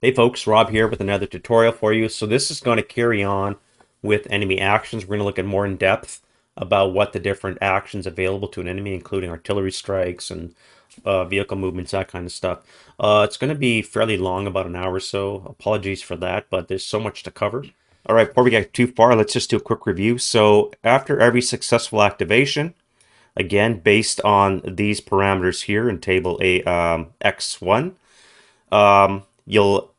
Hey folks, Rob here with another tutorial for you. So this is going to carry on with enemy actions. We're going to look at more in depth about what the different actions available to an enemy, including artillery strikes and vehicle movements, that kind of stuff. It's going to be fairly long, about an hour or so. Apologies for that, but there's so much to cover. All right, before we get too far, let's just do a quick review. So after every successful activation, again, based on these parameters here in table X1, you'll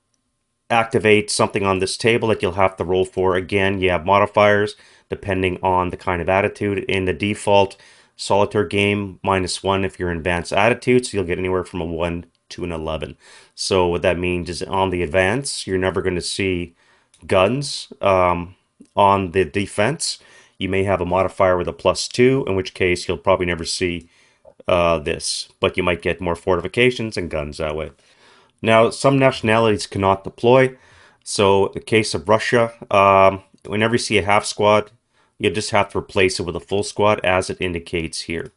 activate something on this table that you'll have to roll for. Again, you have modifiers depending on the kind of attitude. In the default solitaire game, -1 if you're in advanced attitude, so you'll get anywhere from a 1 to an 11. So what that means is on the advance, you're never going to see guns. On the defense, you may have a modifier with a +2, in which case you'll probably never see this, but you might get more fortifications and guns that way. Now, some nationalities cannot deploy. So, in the case of Russia, whenever you see a half squad, you just have to replace it with a full squad, as it indicates here.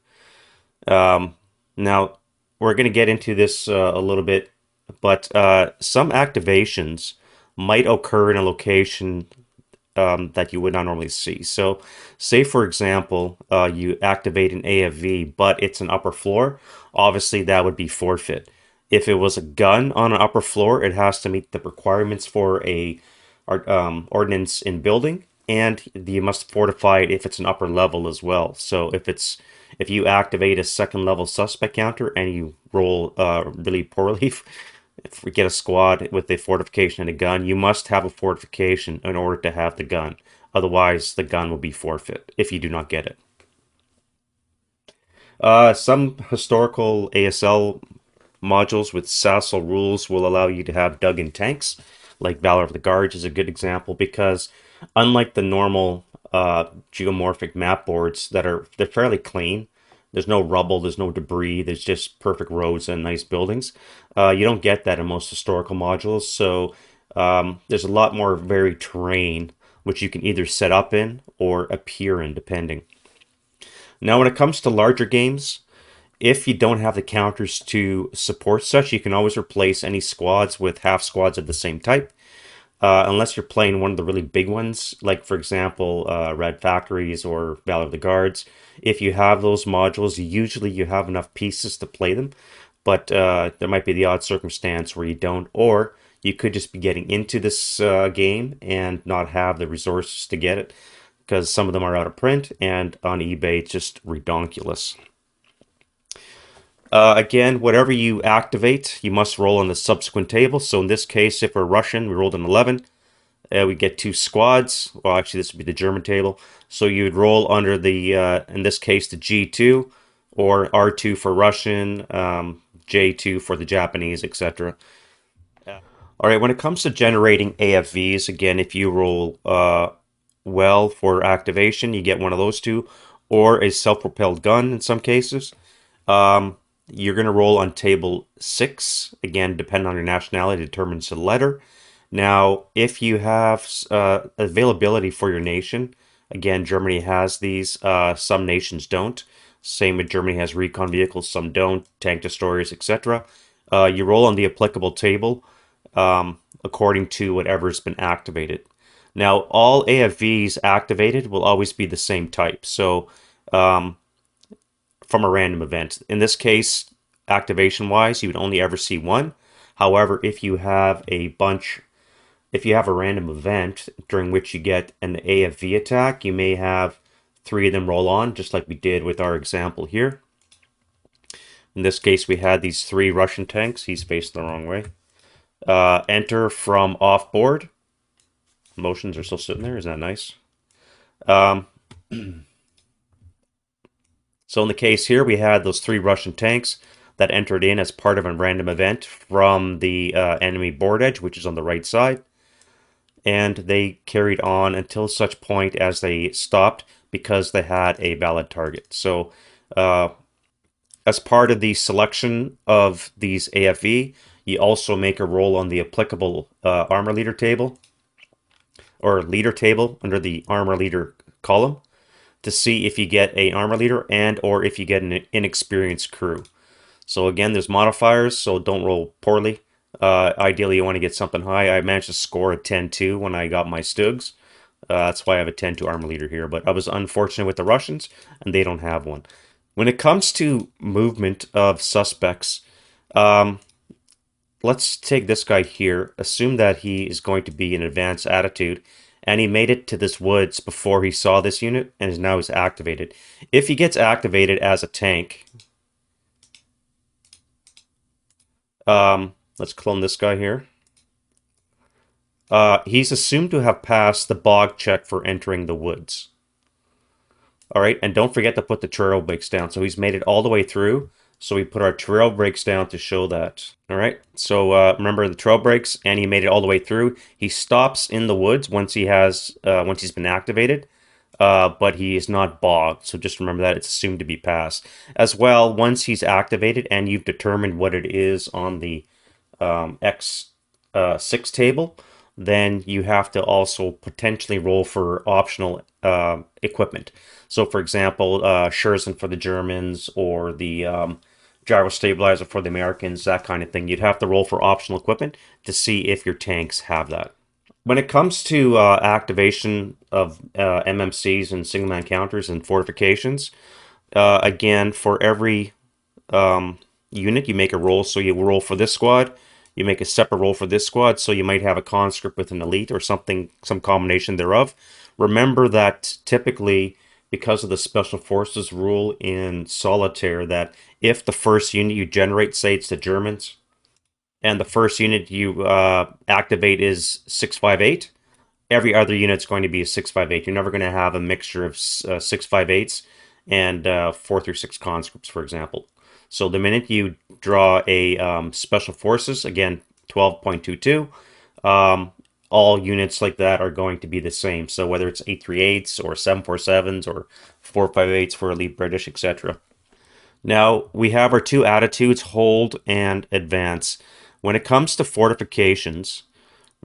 Now, we're going to get into this a little bit, but some activations might occur in a location that you would not normally see. So, say for example, you activate an AFV, but it's an upper floor. Obviously, that would be forfeit. If it was a gun on an upper floor, it has to meet the requirements for a ordnance in building, and you must fortify it if it's an upper level as well. So if you activate a second level suspect counter and you roll really poorly, if we get a squad with a fortification and a gun, you must have a fortification in order to have the gun. Otherwise, the gun will be forfeit if you do not get it. Some historical ASL modules with Sassel rules will allow you to have dug-in tanks, like Valor of the Guards is a good example, because unlike the normal geomorphic map boards they're fairly clean. There's no rubble, there's no debris, there's just perfect roads and nice buildings. You don't get that in most historical modules, so there's a lot more varied terrain which you can either set up in or appear in, depending. Now, when it comes to larger games, if you don't have the counters to support such, you can always replace any squads with half squads of the same type. Unless you're playing one of the really big ones, like for example, Red Factories or Valor of the Guards. If you have those modules, usually you have enough pieces to play them, but there might be the odd circumstance where you don't, or you could just be getting into this game and not have the resources to get it, because some of them are out of print, and on eBay it's just redonkulous. Again, whatever you activate, you must roll on the subsequent table. So in this case, if we're Russian, we rolled an 11. We get two squads. Well, actually, this would be the German table. So you would roll under the, in this case, the G2, or R2 for Russian, J2 for the Japanese, etc. All right, when it comes to generating AFVs, again, if you roll well for activation, you get one of those two, or a self-propelled gun in some cases. Um, you're going to roll on table 6. Again, depending on your nationality, determines the letter. Now, if you have availability for your nation, again, Germany has these, some nations don't. Same with Germany has recon vehicles, some don't, tank destroyers, etc. You roll on the applicable table according to whatever's been activated. Now, all AFVs activated will always be the same type. So, um, from a random event. In this case, activation wise, you would only ever see one. However, if you have a random event during which you get an AFV attack, you may have 3 of them roll on, just like we did with our example here. In this case, we had these 3 Russian tanks. He's faced the wrong way. Enter from off board. Motions are still sitting there. Isn't that nice? Um, So in the case here, we had those 3 Russian tanks that entered in as part of a random event from the enemy board edge, which is on the right side. And they carried on until such point as they stopped because they had a valid target. So uh, as part of the selection of these AFE, you also make a roll on the applicable armor leader table, or leader table under the armor leader column, to see if you get an armor leader and or if you get an inexperienced crew. So again, there's modifiers, so don't roll poorly. Ideally, you want to get something high. I managed to score a 10-2 when I got my Stugs. That's why I have a 10-2 armor leader here. But I was unfortunate with the Russians, and they don't have one. When it comes to movement of suspects, um, let's take this guy here. Assume that he is going to be in advanced attitude, and he made it to this woods before he saw this unit, and is now is activated. If he gets activated as a tank, let's clone this guy here. He's assumed to have passed the bog check for entering the woods. All right, and don't forget to put the trail breaks down. So he's made it all the way through. So we put our trail breaks down to show that. All right, so remember the trail breaks, and he made it all the way through. He stops in the woods once he's been activated, but he is not bogged. So just remember that it's assumed to be passed. As well, once he's activated and you've determined what it is on the X6 table, then you have to also potentially roll for optional equipment. So, for example, Scherzen for the Germans or the gyro stabilizer for the Americans, that kind of thing. You'd have to roll for optional equipment to see if your tanks have that. When it comes to activation of MMCs and single man counters and fortifications, again, for every unit, you make a roll. So you roll for this squad, you make a separate roll for this squad. So you might have a conscript with an elite or something, some combination thereof. Remember that typically, because of the special forces rule in solitaire, that if the first unit you generate, say it's the Germans, and the first unit you activate is 658, every other unit's going to be a 658. You're never going to have a mixture of 658s and 4 through 6 conscripts, for example. So the minute you draw a special forces, again 12.22, all units like that are going to be the same. So whether it's 838s or 747s or 458s for elite British, etc. Now we have our two attitudes, hold and advance. When it comes to fortifications,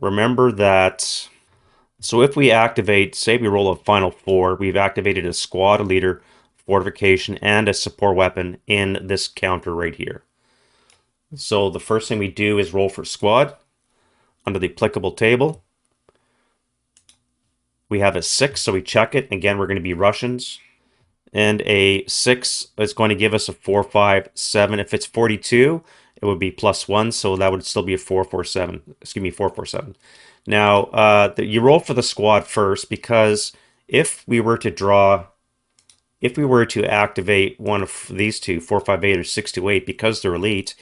remember that. So if we activate, say we roll a final 4, we've activated a squad leader, fortification, and a support weapon in this counter right here. So the first thing we do is roll for squad under the applicable table. We have a 6, so we check it. Again, we're going to be Russians. And a 6 is going to give us a 4, 5, 7. If it's 42, it would be +1, so that would still be a 4, 4, 7. Excuse me, 4, 4, 7. Now, you roll for the squad first, because if we were to activate one of these two, 458 or 628, because they're elite,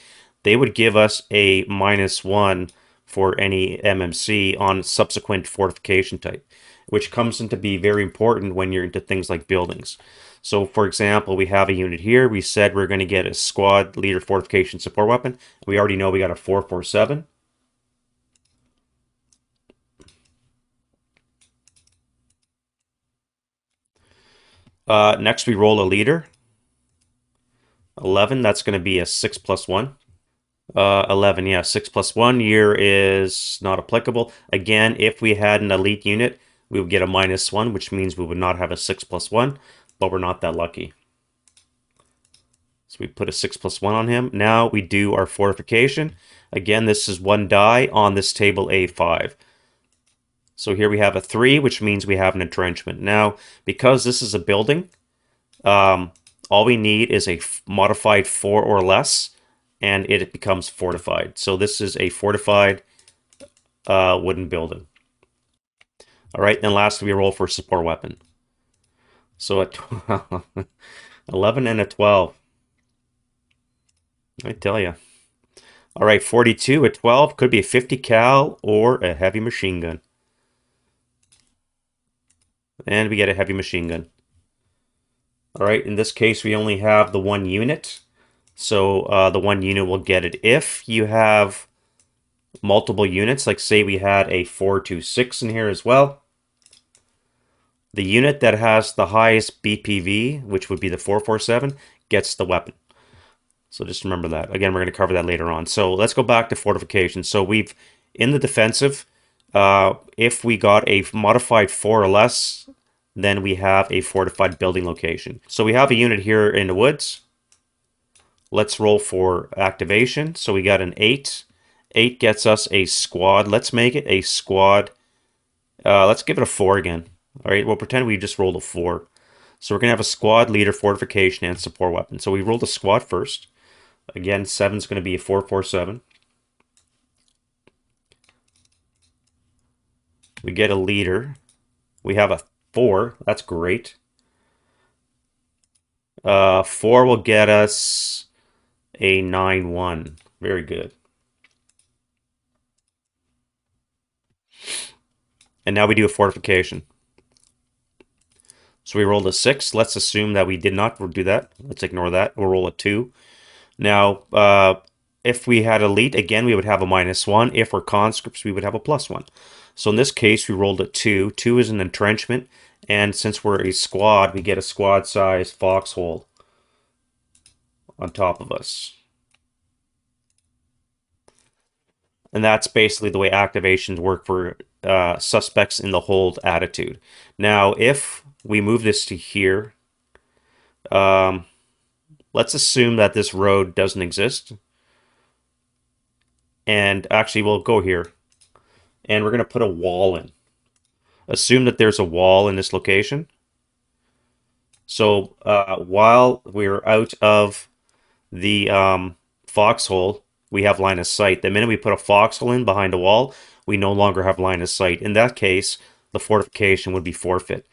they would give us a -1 for any MMC on subsequent fortification type, which comes into be very important when you're into things like buildings. So, for example, we have a unit here. We said we're going to get a squad leader fortification support weapon. We already know we got a 447. Next, we roll a leader. 11, that's going to be a 6+1. 11, yeah, 6+1 year is not applicable. Again, if we had an elite unit, we would get a -1, which means we would not have a 6+1, but we're not that lucky. So we put a 6+1 on him. Now we do our fortification. Again, this is 1 die on this table A5. So here we have a 3, which means we have an entrenchment. Now, because this is a building, all we need is a modified 4 or less, and it becomes fortified. So this is a fortified wooden building. All right, and lastly, we roll for a support weapon. So a 11 and a 12. I tell you. All right, 42 at 12 could be a 50 cal or a heavy machine gun. And we get a heavy machine gun. All right, in this case, we only have the 1 unit. So the 1 unit will get it. If you have multiple units, like say we had a 426 in here as well, the unit that has the highest BPV, which would be the 447, gets the weapon. So just remember that. Again, we're going to cover that later on. So let's go back to fortification. So we've, in the defensive, if we got a modified 4 or less, then we have a fortified building location. So we have a unit here in the woods. Let's roll for activation. So we got an 8, 8 gets us a squad. Let's make it a squad. Let's give it a 4 again. All right, we'll pretend we just rolled a 4. So we're going to have a squad leader, fortification, and support weapon. So we rolled a squad first. Again, 7 is going to be a 447. We get a leader. We have a 4. That's great. 4 will get us a 9-1. Very good. And now we do a fortification. So we rolled a 6. Let's assume that we did not do that. Let's ignore that. We'll roll a 2. Now, if we had elite, again, we would have a -1. If we're conscripts, we would have a +1. So in this case, we rolled a 2. 2 is an entrenchment. And since we're a squad, we get a squad size foxhole on top of us. And that's basically the way activations work for suspects in the hold attitude. Now, if we move this to here, let's assume that this road doesn't exist. And actually, we'll go here. And we're going to put a wall in. Assume that there's a wall in this location. So while we're out of the foxhole, we have line of sight. The minute we put a foxhole in behind a wall, we no longer have line of sight. In that case, the fortification would be forfeit.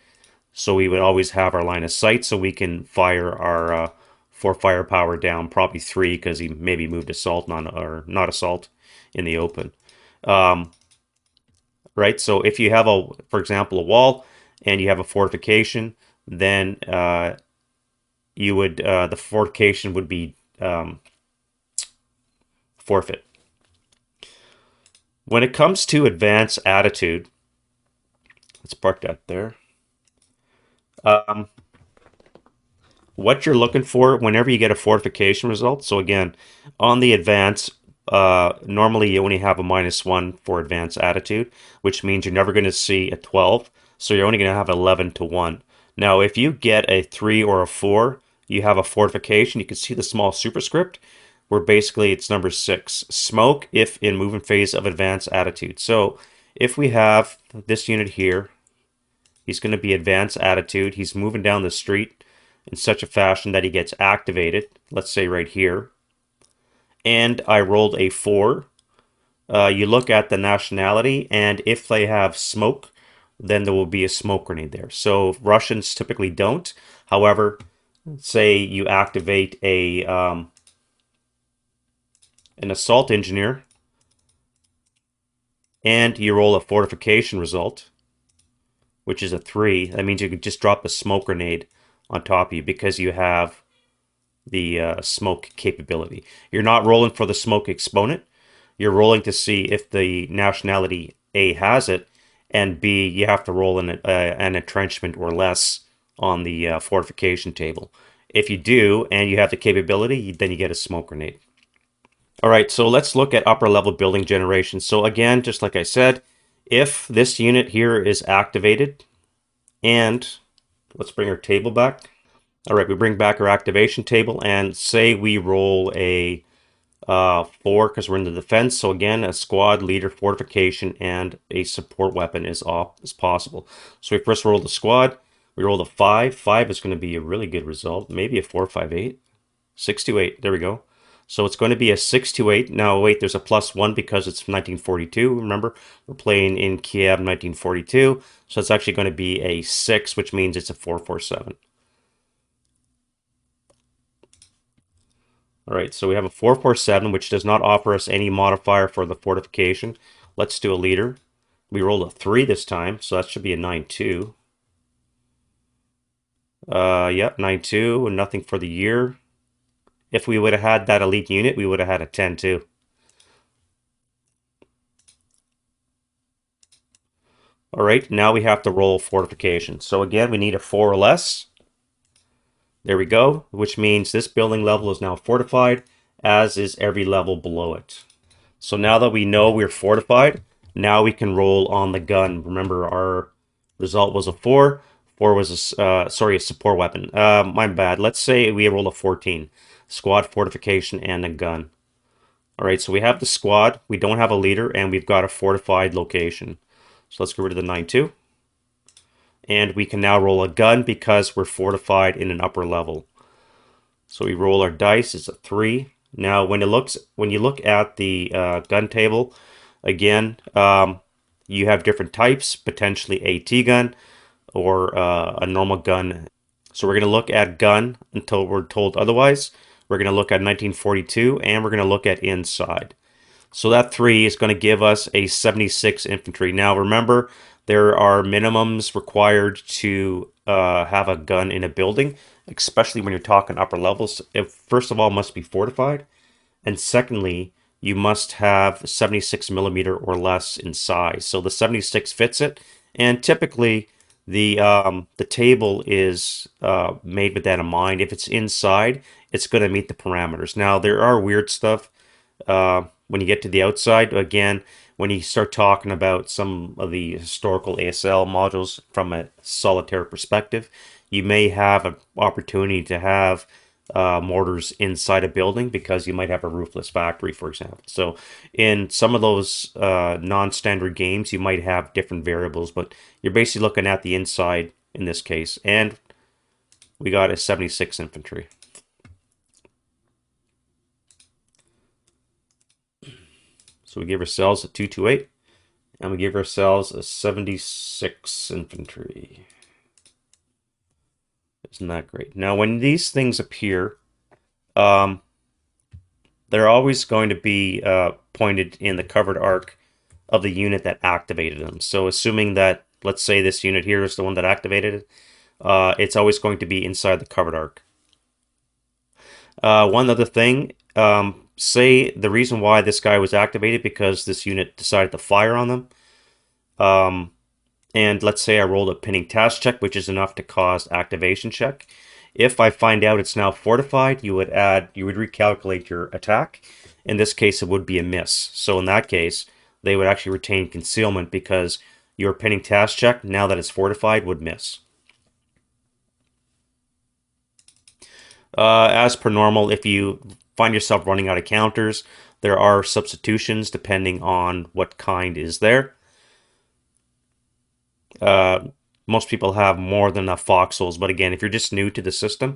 So we would always have our line of sight so we can fire our 4 firepower down, probably 3 because he maybe moved assault, not assault in the open. Right? So if you have for example, a wall and you have a fortification, then you would the fortification would be forfeit. When it comes to advanced attitude, let's park that there. What you're looking for whenever you get a fortification result. So again, on the advance, normally you only have a -1 for advanced attitude, which means you're never going to see a 12. So you're only going to have 11 to 1. Now, if you get a 3 or a 4, you have a fortification. You can see the small superscript where basically it's number 6. Smoke if in movement phase of advanced attitude. So if we have this unit here, he's going to be advanced attitude. He's moving down the street in such a fashion that he gets activated. Let's say right here. And I rolled a 4. You look at the nationality, and if they have smoke, then there will be a smoke grenade there. So Russians typically don't. However, say you activate an assault engineer, and you roll a fortification result, which is a 3. That means you could just drop a smoke grenade on top of you because you have the smoke capability. You're not rolling for the smoke exponent. You're rolling to see if the nationality A has it, and B, you have to roll an entrenchment or less on the fortification table. If you do, and you have the capability, then you get a smoke grenade. All right, so let's look at upper level building generation. So again, just like I said, if this unit here is activated, and let's bring our table back. All right, we bring back our activation table, and say we roll a 4 because we're in the defense. So again, a squad leader, fortification, and a support weapon is possible. So we first roll the squad. We rolled a 5. 5 is going to be a really good result. Maybe a 4, 5, 8. 6 to 8. There we go. So it's going to be a 6 to 8. Now wait, there's a +1 because it's 1942. Remember, we're playing in Kiev 1942. So it's actually going to be a 6, which means it's a 447. All right, so we have a 447, which does not offer us any modifier for the fortification. Let's do a leader. We rolled a 3 this time, so that should be a 9-2. Yep, 9-2, and nothing for the year. If we would have had that elite unit, we would have had a 10-2. All right, now we have to roll fortification. So again, we need a 4 or less. There we go, which means this building level is now fortified, as is every level below it. So now that we know we're fortified, now we can roll on the gun. Remember, our result was a 4. 4 was a support weapon. My bad. Let's say we roll a 14. Squad, fortification, and a gun. All right, so we have the squad, we don't have a leader, and we've got a fortified location. So let's get rid of the 9-2. And we can now roll a gun because we're fortified in an upper level. So we roll our dice, it's a 3. Now when you look at the gun table, again, you have different types, potentially a T-gun or a normal gun. So we're going to look at gun until we're told otherwise. We're going to look at 1942, and we're going to look at inside. So that 3 is going to give us a 76 infantry. Now remember, there are minimums required to have a gun in a building, especially when you're talking upper levels. It first of all must be fortified, and secondly, you must have 76 millimeter or less in size. So the 76 fits it, and typically the table is made with that in mind. If it's inside, it's going to meet the parameters. Now there are weird stuff when you get to the outside. Again, when you start talking about some of the historical ASL modules from a solitaire perspective, you may have an opportunity to have mortars inside a building because you might have a roofless factory, for example. So in some of those non-standard games, you might have different variables, but you're basically looking at the inside in this case. And we got a 76 infantry. So we give ourselves a 228, and we give ourselves a 76 infantry. Isn't that great? Now, when these things appear, um, they're always going to be pointed in the covered arc of the unit that activated them. So assuming that, let's say this unit here is the one that activated it, it's always going to be inside the covered arc. One other thing, say the reason why this guy was activated because this unit decided to fire on them. And let's say I rolled a pinning task check, which is enough to cause activation check. If I find out it's now fortified, you would recalculate your attack. In this case, it would be a miss. So in that case, they would actually retain concealment because your pinning task check, now that it's fortified, would miss. As per normal, if you find yourself running out of counters, there are substitutions depending on what kind is there. Most people have more than enough foxholes, but again, if you're just new to the system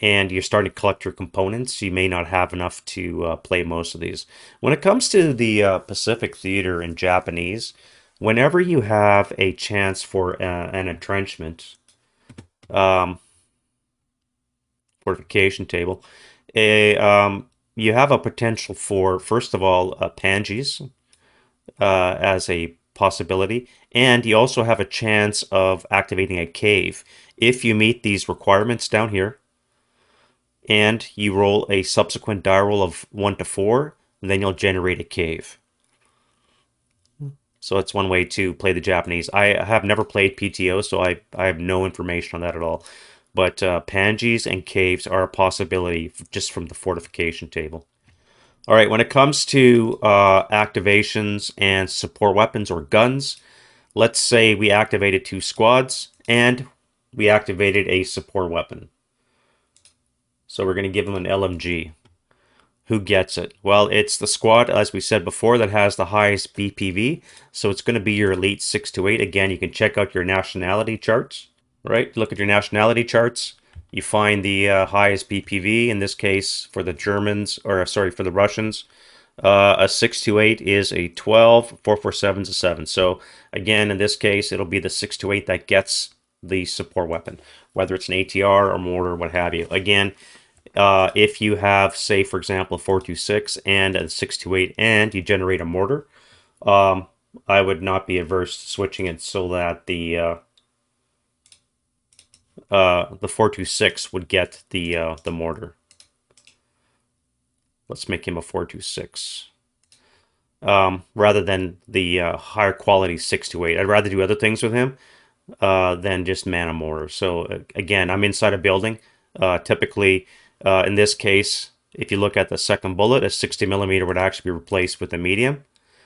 and you're starting to collect your components, you may not have enough to play most of these. When it comes to the Pacific Theater in Japanese, whenever you have a chance for an entrenchment, fortification table, you have a potential for, first of all, panges as a possibility, and you also have a chance of activating a cave. If you meet these requirements down here, and you roll a subsequent die roll of 1 to 4, then you'll generate a cave. So that's one way to play the Japanese. I have never played PTO, so I have no information on that at all. But panges and caves are a possibility just from the fortification table. All right, when it comes to activations and support weapons or guns, let's say we activated 2 squads and we activated a support weapon. So we're going to give them an LMG. Who gets it? Well, it's the squad, as we said before, that has the highest BPV. So it's going to be your elite 6 to 8. Again, you can check out your nationality charts. Right? Look at your nationality charts. You find the highest BPV, in this case for the Germans, or sorry, for the Russians. A 628 is a 12, 447 is a 7. So again, in this case, it'll be the 628 that gets the support weapon, whether it's an ATR or mortar, what have you. Again, if you have, say, for example, a 426 and a 628 and you generate a mortar, I would not be averse to switching it so that the 426 would get the mortar. Let's make him a 426. Rather than the higher quality 628. I'd rather do other things with him than just man a mortar. So again, I'm inside a building. Typically, in this case, if you look at the second bullet, a 60 millimeter would actually be replaced with a medium.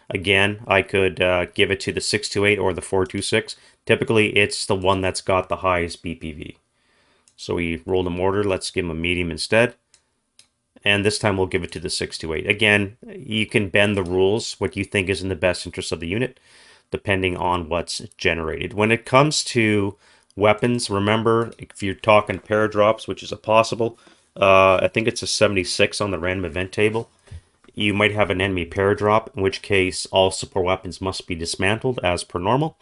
Again, I could give it to the 628 or the 426. Typically, it's the one that's got the highest BPV. So we rolled a mortar. Let's give him a medium instead. And this time we'll give it to the 628. Again, you can bend the rules, what you think is in the best interest of the unit, depending on what's generated. When it comes to weapons, remember, if you're talking paradrops, which is a possible, I think it's a 76 on the random event table, you might have an enemy paradrop, in which case all support weapons must be dismantled as per normal.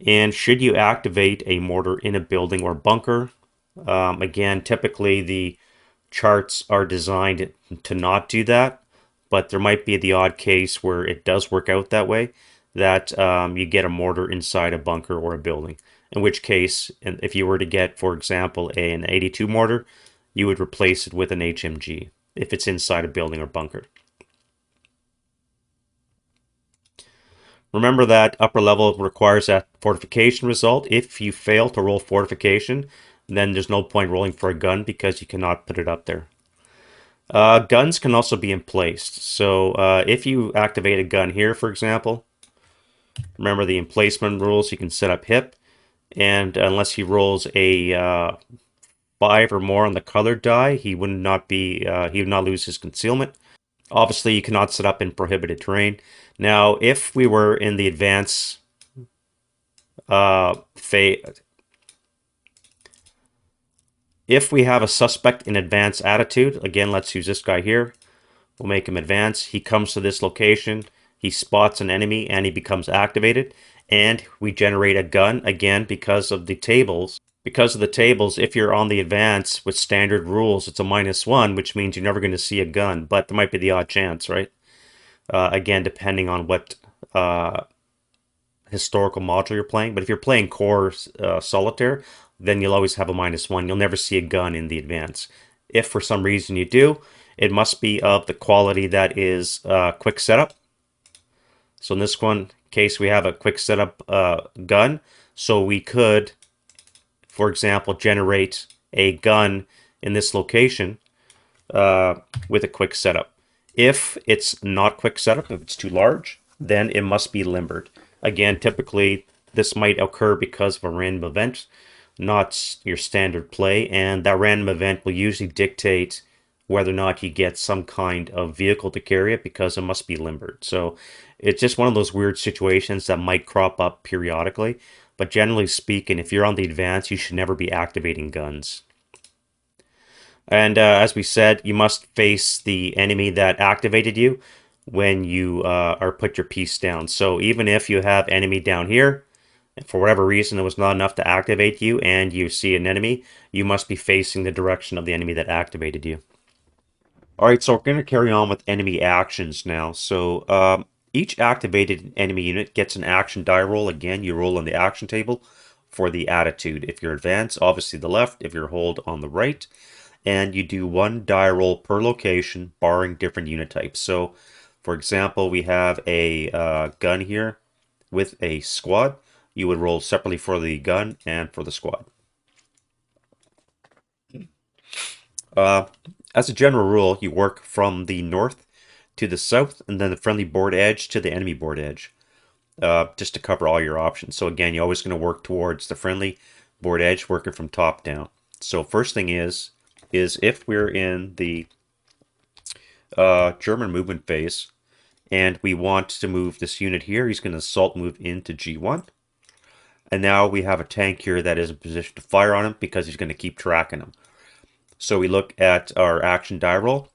And should you activate a mortar in a building or bunker, again, typically the charts are designed to not do that, but there might be the odd case where it does work out that way, that you get a mortar inside a bunker or a building. In which case, if you were to get, for example, an 82 mortar, you would replace it with an HMG if it's inside a building or bunker. Remember that upper level requires that fortification result. If you fail to roll fortification, then there's no point rolling for a gun because you cannot put it up there. Guns can also be emplaced. So if you activate a gun here, for example, remember the emplacement rules. You can set up hip, and unless he rolls a 5 or more on the colored die, he would not lose his concealment. Obviously, you cannot set up in prohibited terrain. Now, if we were in the advance phase, if we have a suspect in advance attitude, again, let's use this guy here. We'll make him advance. He comes to this location. He spots an enemy and he becomes activated. And we generate a gun again because of the tables. Because of the tables, if you're on the advance with standard rules, it's a -1, which means you're never going to see a gun. But there might be the odd chance, right? Again, depending on what historical module you're playing. But if you're playing core solitaire, then you'll always have a -1. You'll never see a gun in the advance. If for some reason you do, it must be of the quality that is quick setup. So in this case, we have a quick setup gun. So we could, for example, generate a gun in this location with a quick setup. If it's not quick setup, if it's too large, then it must be limbered. Again, typically this might occur because of a random event, not your standard play, and that random event will usually dictate whether or not you get some kind of vehicle to carry it because it must be limbered. So it's just one of those weird situations that might crop up periodically, but generally speaking, if you're on the advance, you should never be activating guns. And as we said, you must face the enemy that activated you when you are put your piece down. So even if you have enemy down here, and for whatever reason it was not enough to activate you and you see an enemy, you must be facing the direction of the enemy that activated you. Alright, so we're going to carry on with enemy actions now. So each activated enemy unit gets an action die roll. Again, you roll on the action table for the attitude. If you're advanced, obviously the left. If you're hold, on the right. And you do one die roll per location, barring different unit types. So, for example, we have a gun here with a squad. You would roll separately for the gun and for the squad. As a general rule, you work from the north to the south, and then the friendly board edge to the enemy board edge, just to cover all your options. So again, you're always going to work towards the friendly board edge, working from top down. So first thing is if we're in the German movement phase, and we want to move this unit here, he's going to assault move into G1. And now we have a tank here that is in position to fire on him because he's going to keep tracking him. So we look at our action die roll,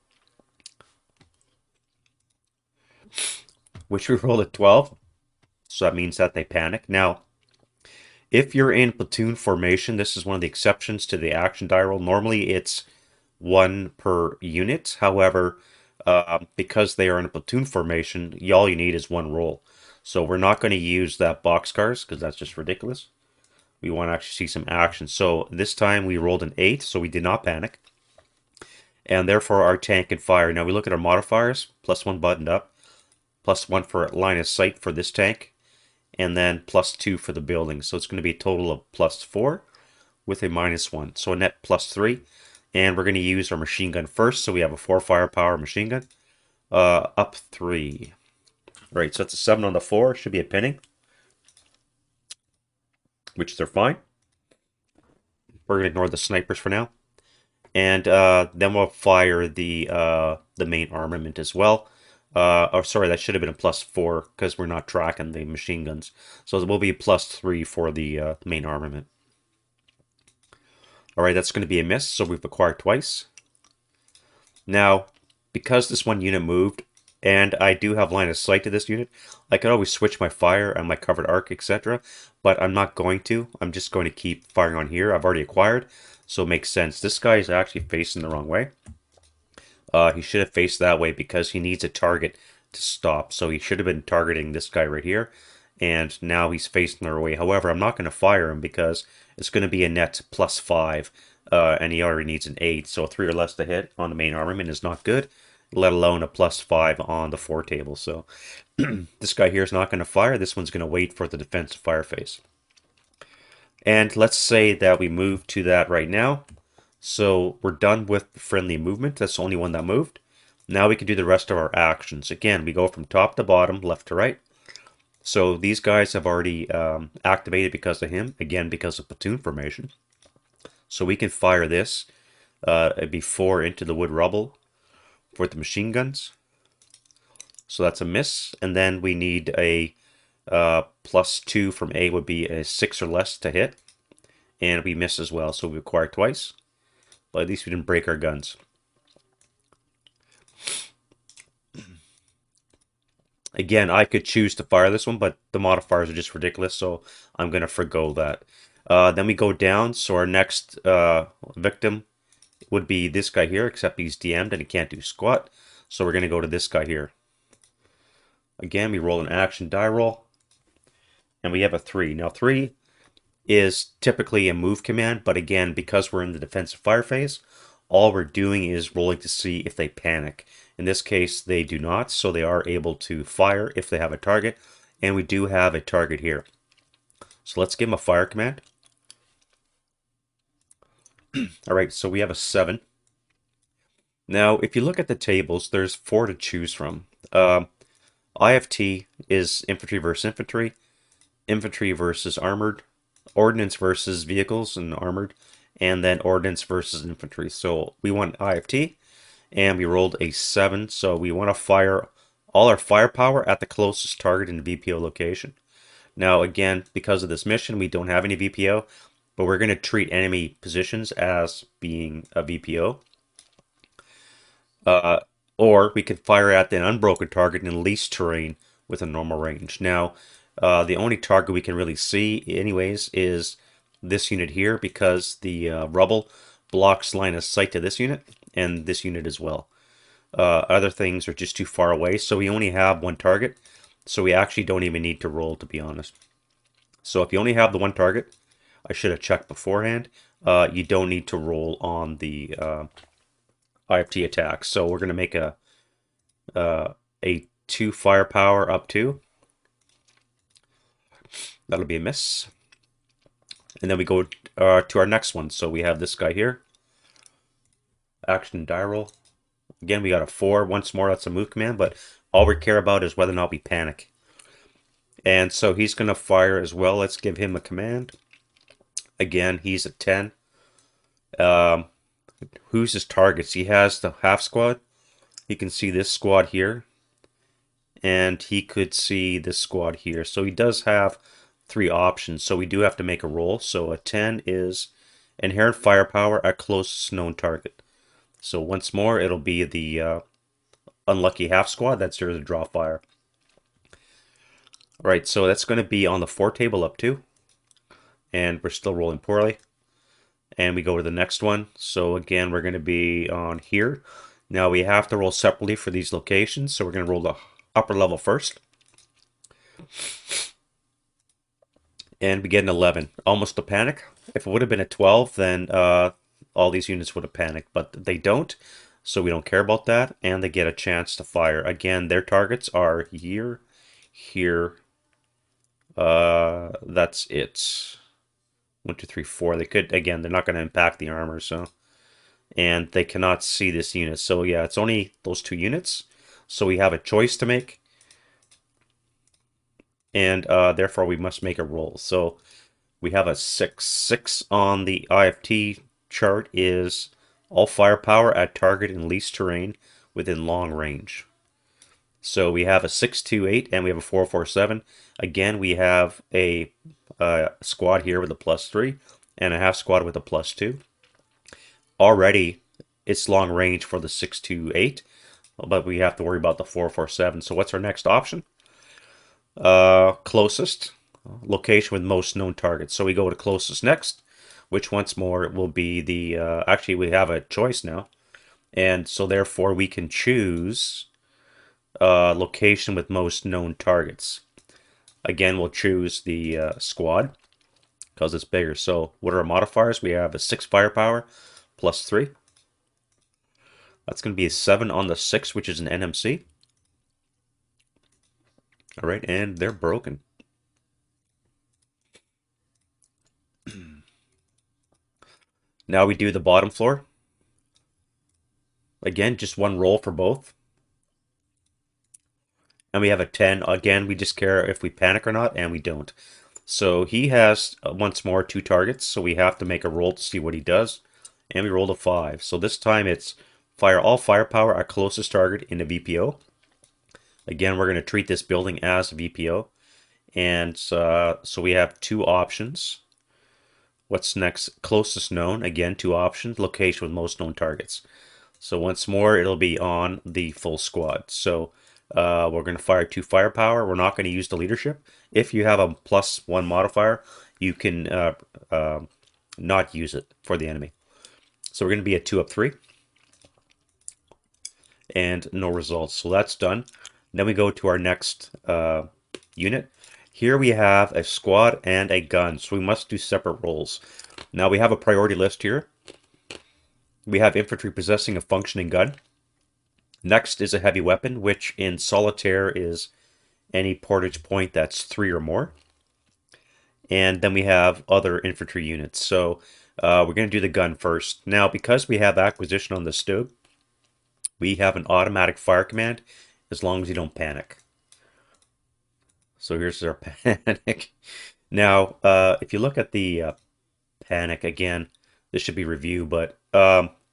which we rolled at 12. So that means that they panic. Now, if you're in platoon formation, this is one of the exceptions to the action die roll. Normally it's 1 per unit. However, because they are in a platoon formation, all you need is 1 roll. So we're not going to use that boxcars because that's just ridiculous. We want to actually see some action. So this time we rolled an 8, so we did not panic. And therefore our tank can fire. Now we look at our modifiers, +1 buttoned up, +1 for line of sight for this tank, and then +2 for the building. So it's going to be a total of +4 with a -1. So a net +3. And we're going to use our machine gun first. So we have a 4 firepower machine gun. Up 3. Right, so it's a 7 on the 4. Should be a pinning, which they're fine. We're going to ignore the snipers for now. and then we'll fire the main armament as well. Or sorry, that should have been a +4 because we're not tracking the machine guns. So it will be a +3 for the main armament. All right, that's going to be a miss. So we've acquired twice. Now, because this one unit moved, and I do have line of sight to this unit, I could always switch my fire and my covered arc, etc. But I'm not going to. I'm just going to keep firing on here. I've already acquired, so it makes sense. This guy is actually facing the wrong way. He should have faced that way because he needs a target to stop. So he should have been targeting this guy right here. And now he's facing the way. However, I'm not going to fire him because it's going to be a net +5. And he already needs an 8. So a 3 or less to hit on the main armament is not good, let alone a +5 on the 4 table. So this guy here is not going to fire. This one's going to wait for the defensive fire phase. And let's say that we move to that right now. So we're done with the friendly movement. That's the only one that moved. Now we can do the rest of our actions. Again, we go from top to bottom, left to right. So these guys have already activated because of him. Again, because of platoon formation. So we can fire this before into the wood rubble for the machine guns. So that's a miss. And then we need a +2 from A would be a 6 or less to hit. And we miss as well. So we acquire twice. But at least we didn't break our guns. Again, I could choose to fire this one, but the modifiers are just ridiculous, so I'm going to forgo that. Then we go down, so our next victim would be this guy here, except he's DM'd and he can't do squat. So we're going to go to this guy here. Again, we roll an action die roll, and we have a 3. Now 3 is typically a move command, but again, because we're in the defensive fire phase, all we're doing is rolling to see if they panic. In this case, they do not, so they are able to fire if they have a target, and we do have a target here. So let's give them a fire command. All right, so we have a 7. Now, if you look at the tables, there's 4 to choose from. IFT is infantry versus infantry, infantry versus armored, ordnance versus vehicles and armored, and then ordnance versus infantry. So we want IFT, and we rolled a 7. So we want to fire all our firepower at the closest target in the VPO location. Now, again, because of this mission, we don't have any VPO, but we're going to treat enemy positions as being a VPO. Or we could fire at an unbroken target in least terrain with a normal range. Now, the only target we can really see, anyways, is this unit here because the rubble blocks line of sight to this unit and this unit as well. Other things are just too far away, so we only have one target. So we actually don't even need to roll, to be honest. So if you only have the one target, I should have checked beforehand. You don't need to roll on the IFT attack. So we're going to make a 2 firepower up 2. That'll be a miss. And then we go to our next one. So we have this guy here. Action die roll. Again, we got a 4. Once more, that's a move command, but all we care about is whether or not we panic. And so he's going to fire as well. Let's give him a command. Again, he's a 10. Who's his targets? He has the half squad. He can see this squad here. And he could see this squad here. So he does have 3 options. So we do have to make a roll. So a 10 is inherent firepower at closest known target. So once more, it'll be the unlucky half squad. That's there to draw fire. All right, so that's going to be on the 4 table up 2. And we're still rolling poorly. And we go to the next one. So again, we're going to be on here. Now we have to roll separately for these locations. So we're going to roll the upper level first. And we get an 11. Almost a panic. If it would have been a 12, then all these units would have panicked. But they don't. So we don't care about that. And they get a chance to fire. Again, their targets are here, here. That's it. 1, 2, 3, 4. They could, again, they're not going to impact the armor, so. And they cannot see this unit. So yeah, it's only those 2 units. So we have a choice to make. And therefore we must make a roll. So we have a 6. 6 on the IFT chart is All firepower at target in least terrain within long range. So we have a 628 and we have a 447. Again, we have a squad here with a +3 and a half squad with a +2. Already, it's long range for the 628, but we have to worry about the 447. So what's our next option? Closest location with most known targets. So we go to closest next, which once more will be the actually we have a choice now, and so therefore we can choose location with most known targets. Again, we'll choose the squad because it's bigger. So what are our modifiers? We have a 6 firepower +3. That's going to be a 7 on the 6, which is an NMC. All right, and they're broken. Now we do the bottom floor. Again, just one roll for both. And we have a 10. Again, we just care if we panic or not, and we don't. So he has, once more, 2 targets, so we have to make a roll to see what he does. And we rolled a 5. So this time it's fire all firepower at closest target in a VPO. Again, we're going to treat this building as a VPO. And so we have 2 options. What's next? Closest known. Again, 2 options. Location with most known targets. So once more, it'll be on the full squad. So we're going to fire 2 firepower. We're not going to use the leadership. If you have a +1 modifier, you can not use it for the enemy. So we're going to be at 2 up 3. And no results. So that's done. Then we go to our next unit. Here we have a squad and a gun, so we must do separate rolls. Now we have a priority list here. We have infantry possessing a functioning gun. Next is a heavy weapon, which in solitaire is any portage point that's 3 or more. And then we have other infantry units. So we're going to do the gun first. Now, because we have acquisition on the stove, we have an automatic fire command as long as you don't panic. So here's our panic. Now, if you look at the panic again, this should be review, but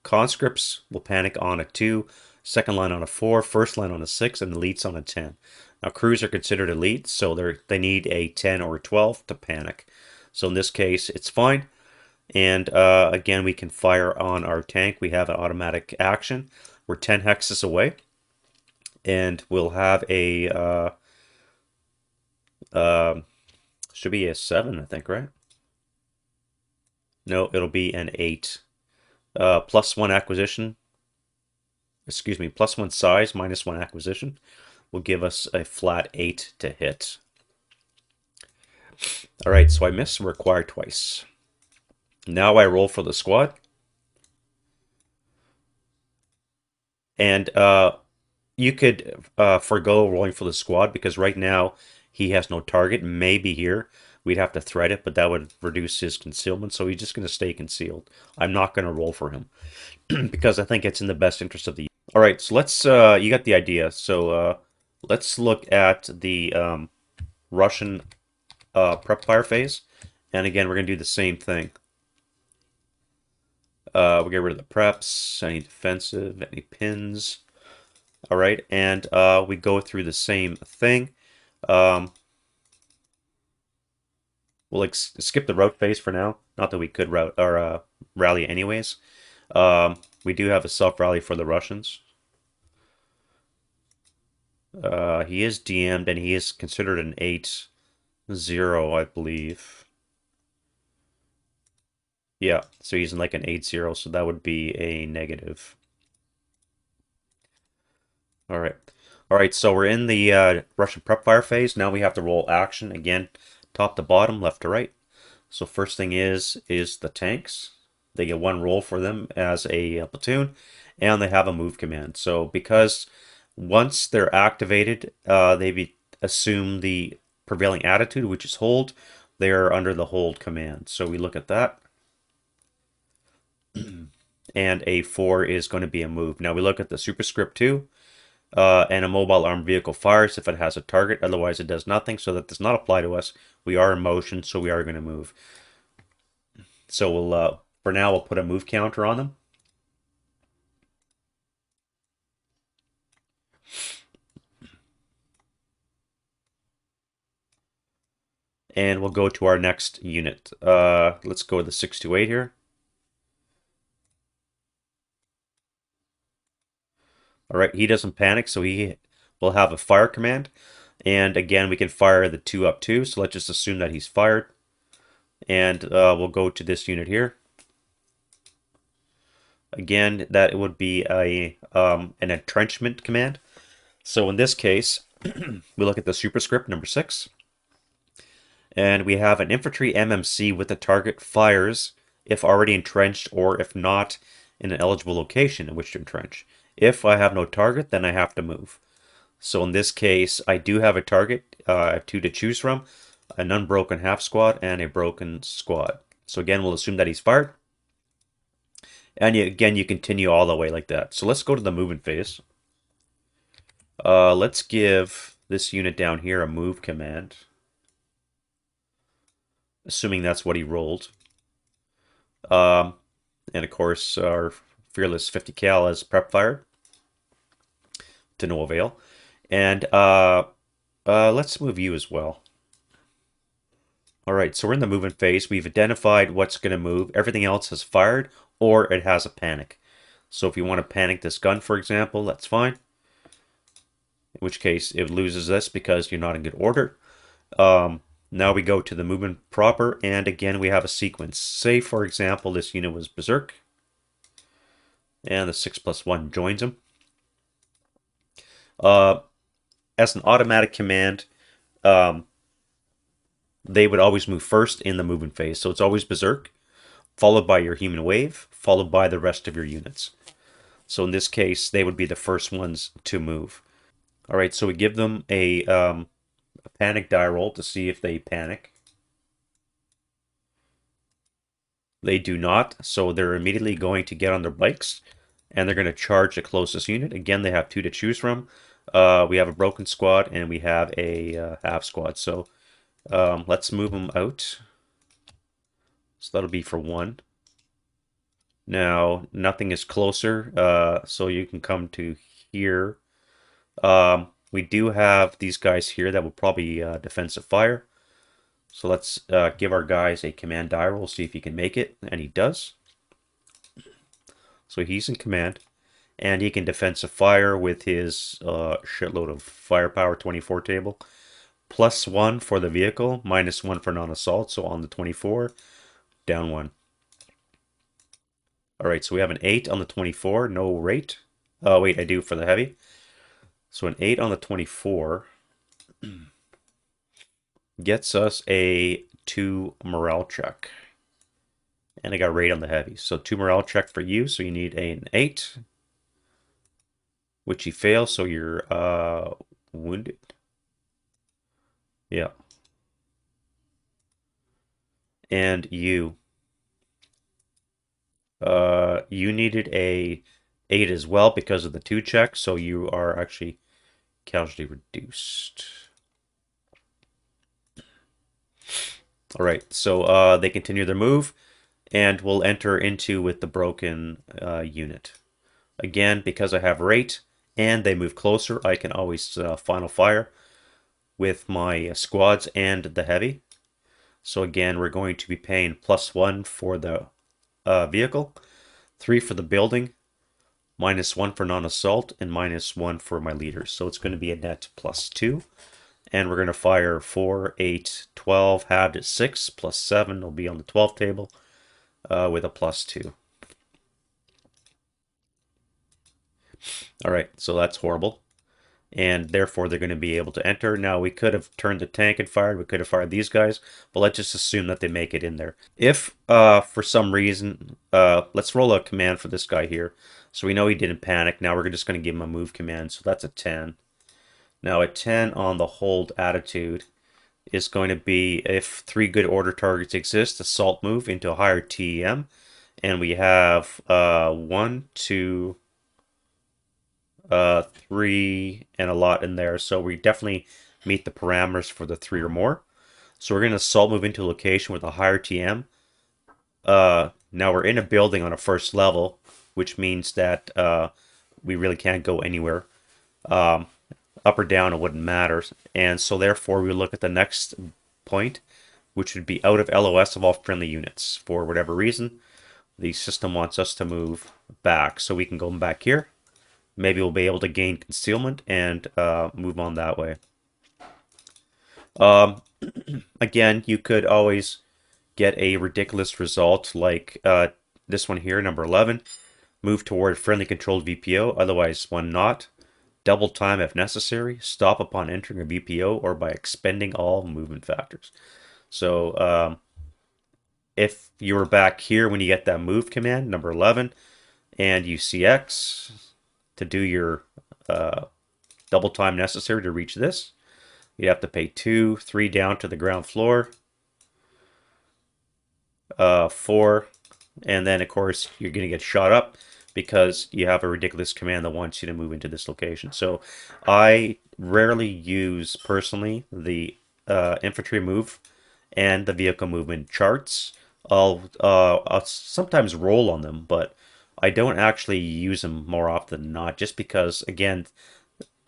conscripts will panic on a 2, second line on a 4, first line on a 6, and elites on a 10. Now, crews are considered elites, so they need a 10 or a 12 to panic. So in this case, it's fine. And again, we can fire on our tank. We have an automatic action. We're 10 hexes away. And we'll have a should be a 7, I think, right? No, it'll be an 8. +1 acquisition. Excuse me, +1 size, -1 acquisition will give us a flat 8 to hit. All right, so I missed and required twice. Now I roll for the squad. And you could forego rolling for the squad because right now he has no target. Maybe here we'd have to thread it, but that would reduce his concealment. So he's just going to stay concealed. I'm not going to roll for him because I think it's in the best interest of the. All right, so let's. You got the idea. So let's look at the Russian prep fire phase, and again we're going to do the same thing. We'll get rid of the preps, any defensive, any pins. All right, and we go through the same thing. We'll skip the route phase for now. Not that we could route or rally anyways. We do have a self rally for the Russians. He is DM'd and he is considered an 8-0, I believe. Yeah, so he's in like an 8-0, so that would be a negative. All right. All right, so we're in the Russian prep fire phase. Now we have to roll action again, top to bottom, left to right. So first thing is the tanks. They get 1 roll for them as a platoon, and they have a move command. So because once they're activated, they assume the prevailing attitude, which is hold. They are under the hold command. So we look at that. And a 4 is going to be a move. Now we look at the superscript 2. And a mobile armed vehicle fires if it has a target. Otherwise, it does nothing. So that does not apply to us. We are in motion, so we are going to move. So we'll, for now, we'll put a move counter on them. And we'll go to our next unit. Let's go with the 628 here. All right, he doesn't panic, so he will have a fire command. And again, we can fire the 2 up too, so let's just assume that he's fired. And we'll go to this unit here. Again, that would be an entrenchment command. So in this case, we look at the superscript number 6. And we have an infantry MMC with the target fires if already entrenched or if not in an eligible location in which to entrench. If I have no target, then I have to move. So in this case, I do have a target. I have 2 to choose from, an unbroken half squad and a broken squad. So again, we'll assume that he's fired. And again, you continue all the way like that. So let's go to the movement phase. Let's give this unit down here a move command, assuming that's what he rolled. And of course, our fearless 50 cal has prep fire to no avail. And let's move you as well. All right, so we're in the movement phase. We've identified what's going to move. Everything else has fired or it has a panic. So if you want to panic this gun, for example, that's fine. In which case it loses this because you're not in good order. Now we go to the movement proper, and again we have a sequence. Say, for example, this unit was Berserk, and the 6+1 joins him. As an automatic command, they would always move first in the movement phase. So it's always Berserk, followed by your human wave, followed by the rest of your units. So in this case, they would be the first ones to move. All right, so we give them a panic die roll to see if they panic. They do not, so they're immediately going to get on their bikes and they're going to charge the closest unit. Again, they have 2 to choose from. We have a broken squad and we have a half squad. So let's move them out. So that'll be for 1. Now, nothing is closer, so you can come to here. We do have these guys here that will probably defensive fire. So let's give our guys a command die roll, see if he can make it, and he does. So he's in command, and he can defensive fire with his shitload of firepower 24 table. +1 for the vehicle, -1 for non-assault, so on the 24, down 1. All right, so we have an 8 on the 24, no rate. Oh, wait, I do for the heavy. So an 8 on the 24 gets us a 2 morale check. And I got rate on the heavy. So 2 morale check for you, so you need an 8. Which you fail, so you're wounded. Yeah. And you needed a 8 as well because of the 2 check, so you are actually casualty reduced. All right, so they continue their move, and we'll enter into with the broken unit. Again, because I have rate and they move closer, I can always final fire with my squads and the heavy. So again, we're going to be paying +1 for the vehicle, 3 for the building, -1 for non-assault, and -1 for my leaders. So it's going to be a net +2. And we're going to fire 4, 8, 12, halved at 6, +7 will be on the 12 table with a +2. All right, so that's horrible. And therefore they're going to be able to enter. Now we could have turned the tank and fired. We could have fired these guys, but let's just assume that they make it in there. If for some reason, let's roll a command for this guy here. So we know he didn't panic. Now we're just going to give him a move command. So that's a 10. Now a 10 on the hold attitude is going to be if 3 good order targets exist, assault move into a higher TEM. And we have 1, 2, 3, and a lot in there. So we definitely meet the parameters for the 3 or more. So we're going to assault move into a location with a higher TM. Now we're in a building on a first level, which means that we really can't go anywhere. Up or down, it wouldn't matter. And so therefore we look at the next point, which would be out of LOS of all friendly units. For whatever reason, the system wants us to move back. So we can go back here. Maybe we'll be able to gain concealment and move on that way. Um, Again, you could always get a ridiculous result like this one here, number 11. Move toward friendly controlled VPO, otherwise one not. Double time if necessary. Stop upon entering a VPO or by expending all movement factors. So if you were back here when you get that move command, number 11, and you CX to do your double time necessary to reach this, you'd have to pay 2, 3 down to the ground floor, 4, and then of course you're going to get shot up because you have a ridiculous command that wants you to move into this location. So I rarely use personally the infantry move and the vehicle movement charts. I'll sometimes roll on them, but I don't actually use them more often than not, just because again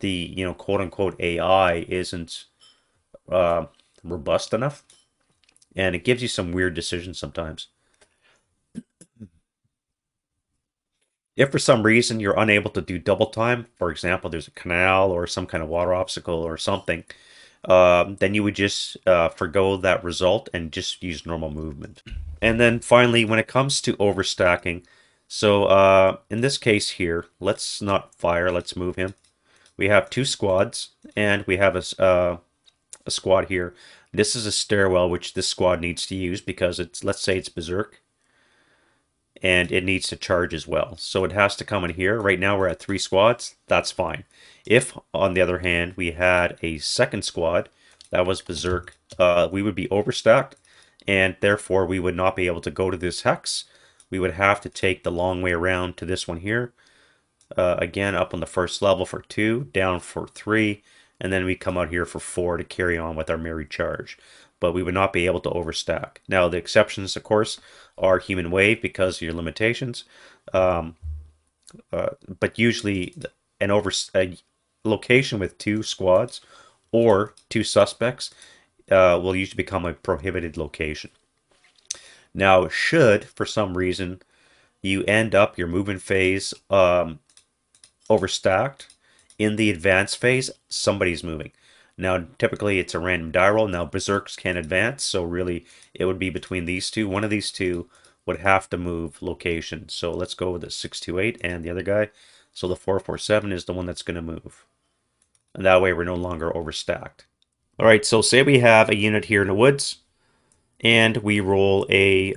the quote unquote AI isn't uh, robust enough, and it gives you some weird decisions sometimes. If for some reason you're unable to do double time, for example, there's a canal or some kind of water obstacle or something, then you would just forgo that result and just use normal movement. And then finally, when it comes to overstacking, so in this case here, let's not fire, let's move him. We have 2 squads, and we have a squad here. This is a stairwell which this squad needs to use because it's, let's say it's Berserk, and it needs to charge as well. So it has to come in here. Right now we're at 3 squads. That's fine. If, on the other hand, we had a second squad that was Berserk, we would be overstacked, and therefore we would not be able to go to this hex. We would have to take the long way around to this one here. Again, up on the first level for 2, down for 3, and then we come out here for 4 to carry on with our merry charge. But we would not be able to overstack. Now, the exceptions, of course, are human wave because of your limitations. Um, but usually, a location with 2 squads or 2 suspects will usually become a prohibited location. Now, should for some reason you end up your movement phase overstacked, in the advance phase, somebody's moving. Now, typically it's a random die roll. Now, Berserks can advance, so really it would be between these two. One of these two would have to move location. So let's go with the 628 and the other guy. So the 447 is the one that's going to move. And that way we're no longer overstacked. All right, so say we have a unit here in the woods, and we roll a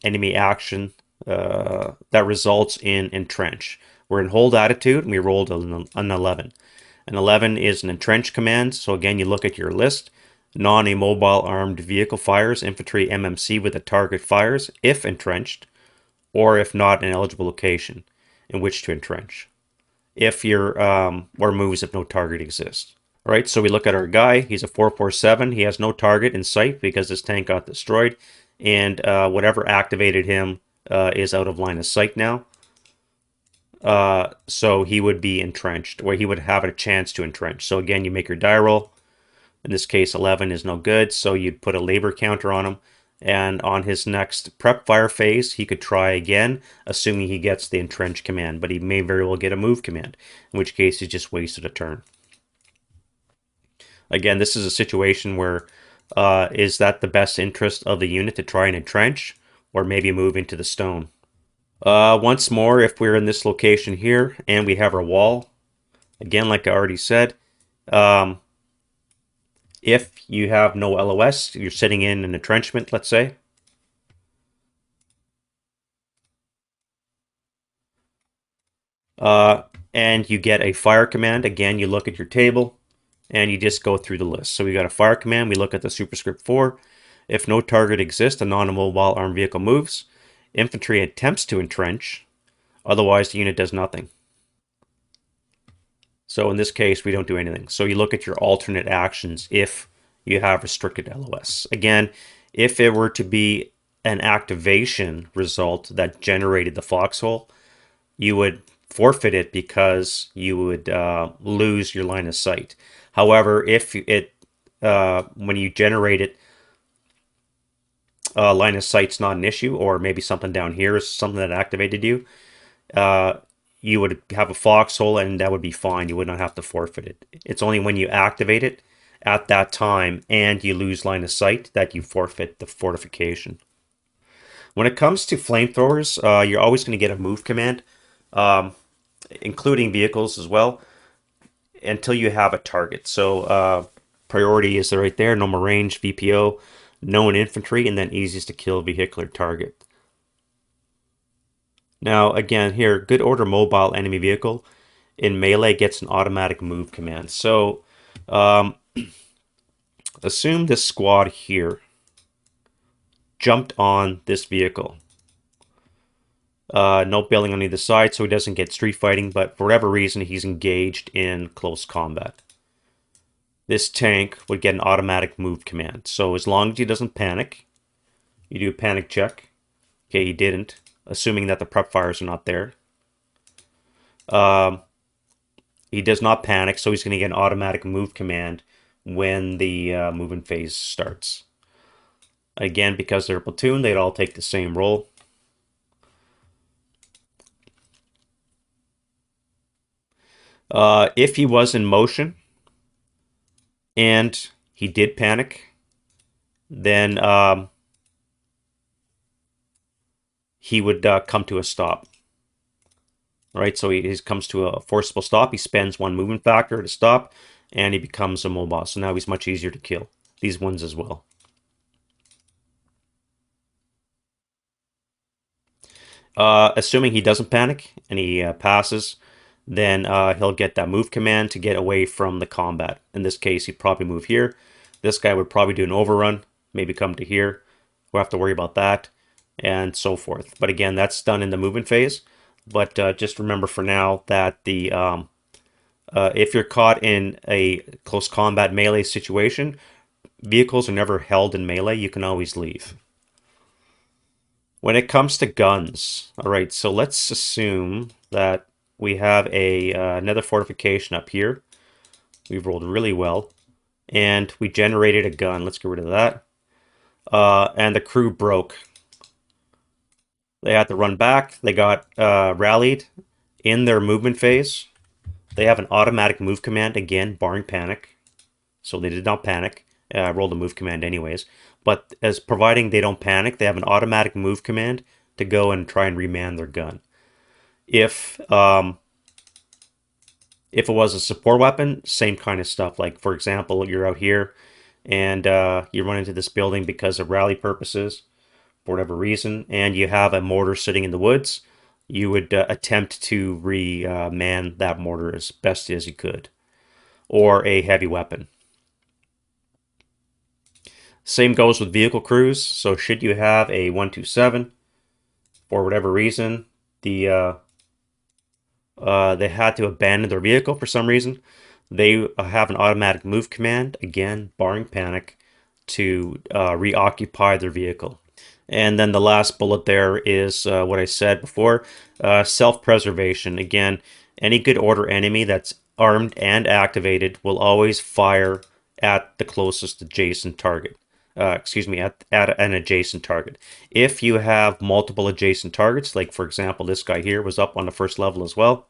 enemy action that results in entrench. We're in hold attitude, and we rolled an 11. An 11 is an entrench command, so again, you look at your list. Non-immobile armed vehicle fires, infantry MMC with a target fires, if entrenched, or if not an eligible location in which to entrench. If you're, or moves if no target exists. All right, so we look at our guy. He's a 447. He has no target in sight because his tank got destroyed, and whatever activated him is out of line of sight now. So he would be entrenched, or he would have a chance to entrench. So again, you make your die roll. In this case, 11 is no good, so you'd put a labor counter on him. And on his next prep fire phase, he could try again, assuming he gets the entrench command. But he may very well get a move command, in which case he's just wasted a turn. Again, this is a situation where is that the best interest of the unit to try and entrench, or maybe move into the stone? Once more, if we're in this location here and we have our wall, again, like I already said, if you have no LOS, you're sitting in an entrenchment, let's say, and you get a fire command, again, you look at your table and you just go through the list. So we got a fire command, we look at the superscript 4. If no target exists, a non-immobile armed vehicle moves. Infantry attempts to entrench, otherwise the unit does nothing. So in this case, we don't do anything. So you look at your alternate actions if you have restricted LOS. Again, if it were to be an activation result that generated the foxhole, you would forfeit it because you would lose your line of sight. However, if it when you generate it line of sight's not an issue, or maybe something down here is something that activated you, uh, you would have a foxhole and that would be fine. You would not have to forfeit it. It's only when you activate it at that time and you lose line of sight that you forfeit the fortification. When it comes to flamethrowers, you're always going to get a move command, um, including vehicles as well, until you have a target. So priority is right there, normal range, VPO, known infantry, and then easiest to kill vehicular target. Now, again, here, good order mobile enemy vehicle in melee gets an automatic move command. So, um, assume this squad here jumped on this vehicle. No building on either side, so he doesn't get street fighting, but for whatever reason, he's engaged in close combat. This tank would get an automatic move command. So as long as he doesn't panic, you do a panic check. Okay, he didn't, assuming that the prep fires are not there. He does not panic, so he's going to get an automatic move command when the movement phase starts. Again, because they're a platoon, they'd all take the same role. If he was in motion and he did panic, then he would come to a stop. Right, so he comes to a forcible stop. He spends one movement factor to stop, and he becomes immobile. So now he's much easier to kill. These ones as well. Assuming he doesn't panic and he passes, then he'll get that move command to get away from the combat. In this case, he'd probably move here. This guy would probably do an overrun, maybe come to here. We'll have to worry about that, and so forth. But again, that's done in the movement phase. But just remember for now that the if you're caught in a close combat melee situation, vehicles are never held in melee. You can always leave. When it comes to guns, all right, so let's assume that we have another fortification up here. We've rolled really well, and we generated a gun. Let's get rid of that. And the crew broke. They had to run back. They got rallied in their movement phase. They have an automatic move command, again, barring panic. So they did not panic. I rolled a move command anyways. But as providing they don't panic, they have an automatic move command to go and try and reman their gun. If it was a support weapon, same kind of stuff. Like, for example, you're out here and you run into this building because of rally purposes, for whatever reason, and you have a mortar sitting in the woods, you would attempt to reman that mortar as best as you could, or a heavy weapon. Same goes with vehicle crews. So should you have a 127, for whatever reason, they had to abandon their vehicle for some reason, they have an automatic move command, again, barring panic, to reoccupy their vehicle. And then the last bullet there is what I said before, self-preservation. Again, any good order enemy that's armed and activated will always fire at the closest adjacent target. At an adjacent target. If you have multiple adjacent targets, like for example, this guy here was up on the first level as well,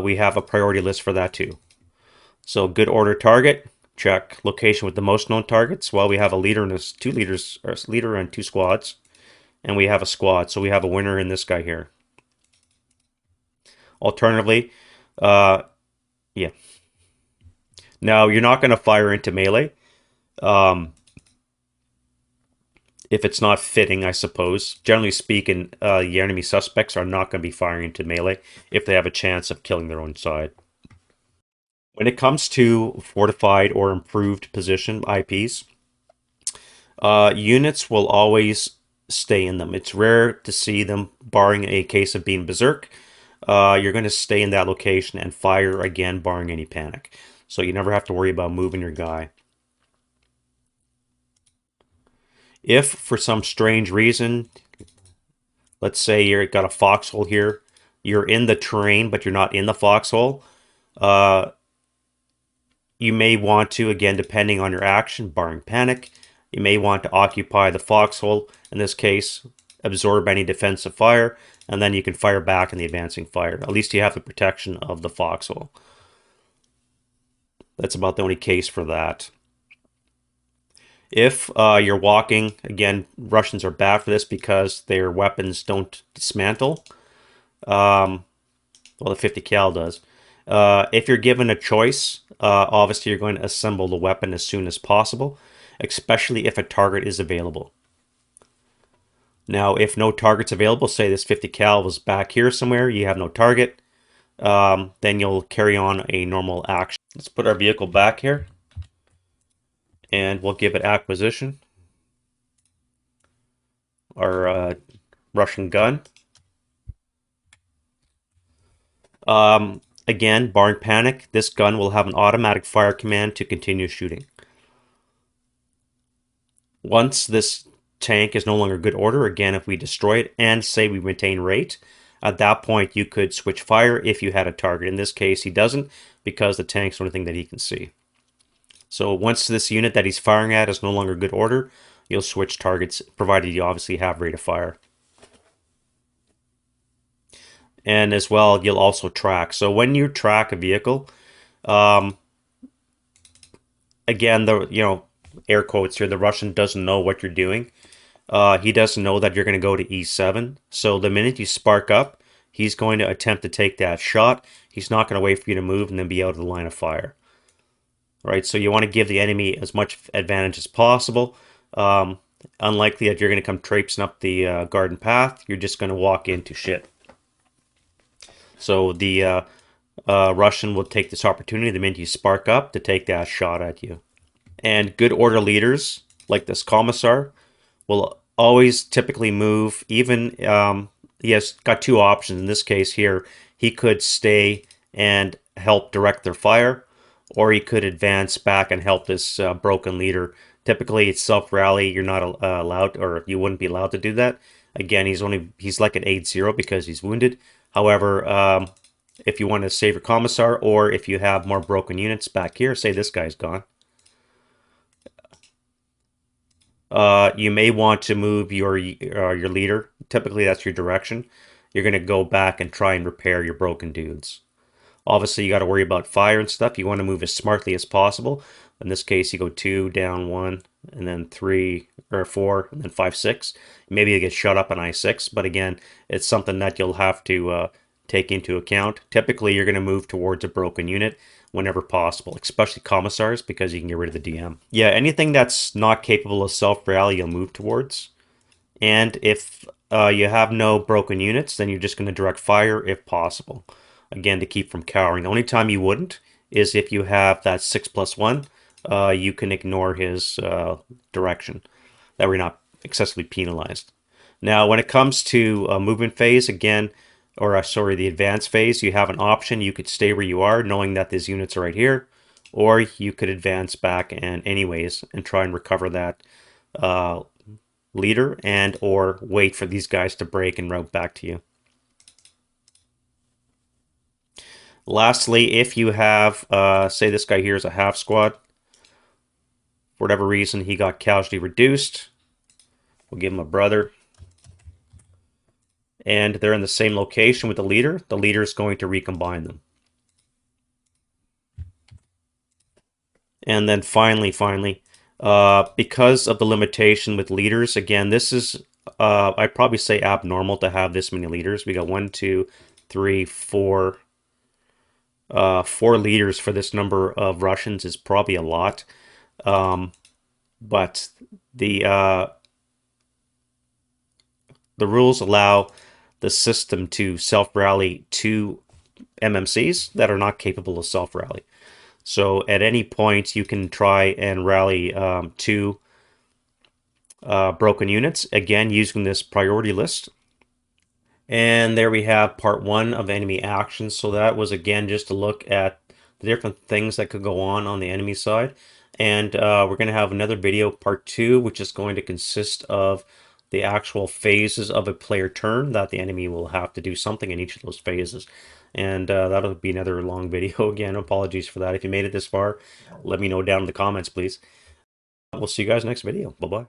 we have a priority list for that too. So good order target, check. Location with the most known targets. Well, we have a leader and two leaders, or a leader and two squads, and we have a squad. So we have a winner in this guy here. Alternatively, yeah. Now you're not going to fire into melee. If it's not fitting, I suppose. Generally speaking, the enemy suspects are not going to be firing into melee if they have a chance of killing their own side. When it comes to fortified or improved position IPs, units will always stay in them. It's rare to see them, barring a case of being berserk. You're going to stay in that location and fire again, barring any panic. So you never have to worry about moving your guy. If for some strange reason, let's say you've got a foxhole here, you're in the terrain, but you're not in the foxhole, you may want to, again, depending on your action, barring panic, You may want to occupy the foxhole, in this case, absorb any defensive fire, and then you can fire back in the advancing fire. At least you have the protection of the foxhole. That's about the only case for that. If you're walking, again, Russians are bad for this because their weapons don't dismantle. Well, the 50 cal does. If you're given a choice, obviously you're going to assemble the weapon as soon as possible, especially if a target is available. Now, if no target's available, say this 50 cal was back here somewhere, you have no target, then you'll carry on a normal action. Let's put our vehicle back here, and we'll give it acquisition. Our Russian gun. Again, barring panic, this gun will have an automatic fire command to continue shooting. Once this tank is no longer good order, again, if we destroy it and say we maintain rate, at that point you could switch fire if you had a target. In this case, he doesn't because the tank's the only thing that he can see. So once this unit that he's firing at is no longer good order, you'll switch targets, provided you obviously have rate of fire. And as well, you'll also track. So when you track a vehicle, again, air quotes here, the Russian doesn't know what you're doing. He doesn't know that you're going to go to E7. So the minute you spark up, he's going to attempt to take that shot. He's not going to wait for you to move and then be out of the line of fire. Right, so you want to give the enemy as much advantage as possible. Unlikely that you're going to come traipsing up the garden path. You're just going to walk into shit. So the Russian will take this opportunity the minute you spark up to take that shot at you. And good order leaders, like this commissar, will always typically move. Even he has got two options. In this case here, he could stay and help direct their fire, or he could advance back and help this broken leader. Typically, it's self-rally. You're not allowed, or you wouldn't be allowed to do that. Again, he's like an 8-0 because he's wounded. However, if you want to save your commissar, or if you have more broken units back here, say this guy's gone. You may want to move your leader. Typically, that's your direction. You're going to go back and try and repair your broken dudes. Obviously, you got to worry about fire and stuff. You want to move as smartly as possible. In this case, you go 2, down 1, and then 3 or 4, and then 5, 6. Maybe you get shut up on I6, but again, it's something that you'll have to take into account. Typically, you're going to move towards a broken unit whenever possible, especially commissars, because you can get rid of the DM. Yeah, anything that's not capable of self-rally, you'll move towards. And if you have no broken units, then you're just going to direct fire if possible. Again, to keep from cowering. The only time you wouldn't is if you have that 6+1. You can ignore his direction. That we're not excessively penalized. Now, when it comes to movement phase, again, or sorry, the advance phase, you have an option. You could stay where you are, knowing that these units are right here, or you could advance back and anyways and try and recover that leader, and or wait for these guys to break and route back to you. Lastly, if you have, say this guy here is a half squad, for whatever reason he got casualty reduced, we'll give him a brother, and they're in the same location with the leader is going to recombine them. And then finally, because of the limitation with leaders, again, this is, I'd probably say abnormal to have this many leaders. We got 1, 2, 3, 4, 4 leaders for this number of Russians is probably a lot. But the rules allow the system to self-rally 2 MMCs that are not capable of self-rally. So at any point, you can try and rally 2 broken units, again, using this priority list. And there we have part 1 of enemy actions. So that was, again, just to look at the different things that could go on the enemy side. And we're going to have another video, part 2, which is going to consist of the actual phases of a player turn that the enemy will have to do something in each of those phases. And that'll be another long video. Again, apologies for that. If you made it this far, let me know down in the comments, please. We'll see you guys next video. Bye-bye.